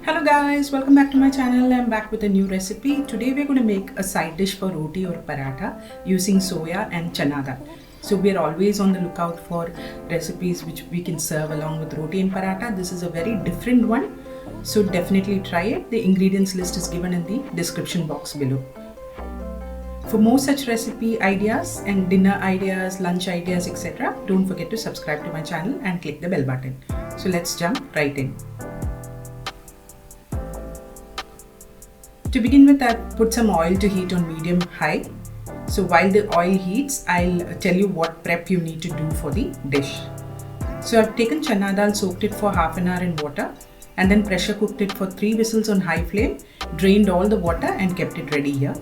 Hello guys, welcome back to my channel. I'm back with a new recipe. Today we're going to make a side dish for roti or paratha using soya and chana dal. So we're always on the lookout for recipes which we can serve along with roti and paratha. This is a very different one, so definitely try it. The ingredients list is given in the description box below. For more such recipe ideas and dinner ideas, lunch ideas, etc., don't forget to subscribe to my channel and click the bell button. So let's jump right in. To begin with, I put some oil to heat on medium-high. So while the oil heats, I'll tell you what prep you need to do for the dish. So I've taken chana dal, soaked it for half an hour in water and then pressure cooked it for 3 whistles on high flame, drained all the water and kept it ready here.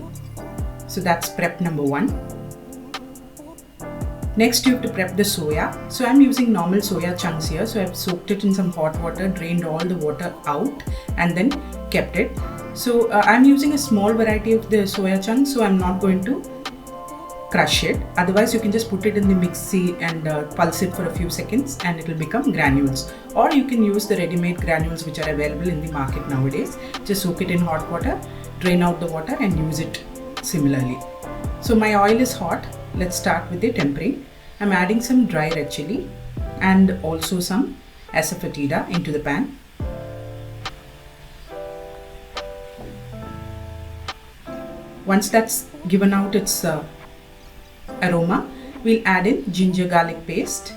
So that's prep number 1. Next, you have to prep the soya. So I'm using normal soya chunks here. So I've soaked it in some hot water, drained all the water out and then kept it. So I'm using a small variety of the soya chunks, so I'm not going to crush it. Otherwise, you can just put it in the mixie and pulse it for a few seconds and it will become granules. Or you can use the ready-made granules which are available in the market nowadays. Just soak it in hot water, drain out the water and use it similarly. So my oil is hot. Let's start with the tempering. I'm adding some dry red chilli and also some asafoetida into the pan. Once that's given out its aroma, we'll add in ginger garlic paste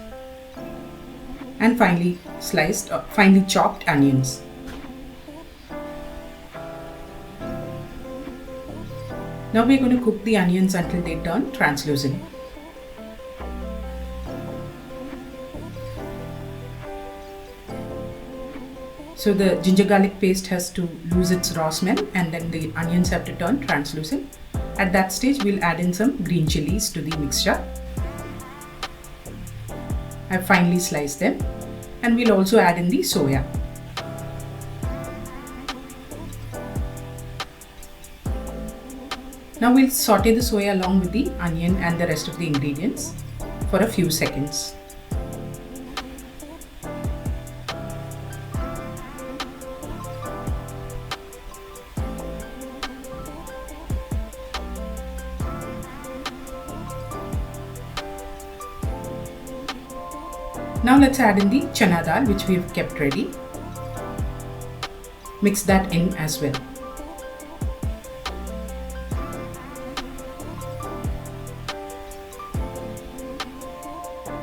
and finely chopped onions. Now we're going to cook the onions until they turn translucent. So the ginger garlic paste has to lose its raw smell and then the onions have to turn translucent. At that stage, we'll add in some green chillies to the mixture. I've finely sliced them and we'll also add in the soya. Now we'll saute the soya along with the onion and the rest of the ingredients for a few seconds. Now let's add in the chana dal which we have kept ready. Mix that in as well.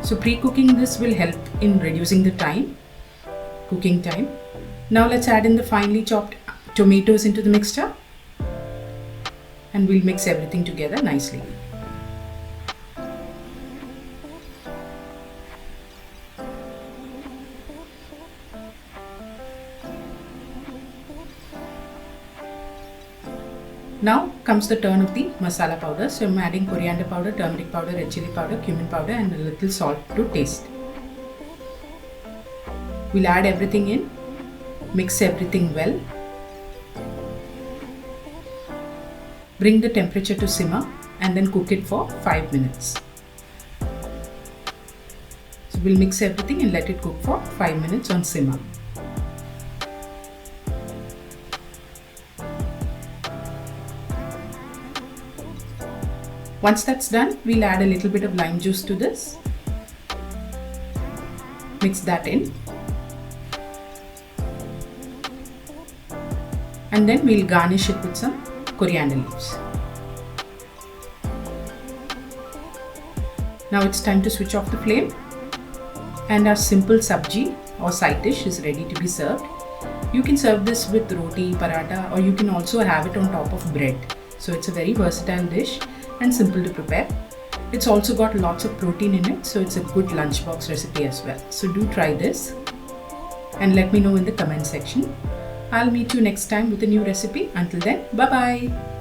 So pre-cooking this will help in reducing the cooking time. Now let's add in the finely chopped tomatoes into the mixture and we'll mix everything together nicely. Now comes the turn of the masala powder. So I'm adding coriander powder, turmeric powder, red chilli powder, cumin powder and a little salt to taste. We'll add everything in, mix everything well. Bring the temperature to simmer and then cook it for 5 minutes. So we'll mix everything and let it cook for 5 minutes on simmer. Once that's done, we'll add a little bit of lime juice to this. Mix that in. And then we'll garnish it with some coriander leaves. Now it's time to switch off the flame. And our simple sabji or side dish is ready to be served. You can serve this with roti, paratha, or you can also have it on top of bread. So it's a very versatile dish and simple to prepare. It's also got lots of protein in it, so it's a good lunchbox recipe as well. So do try this and let me know in the comment section. I'll meet you next time with a new recipe. Until then, bye bye.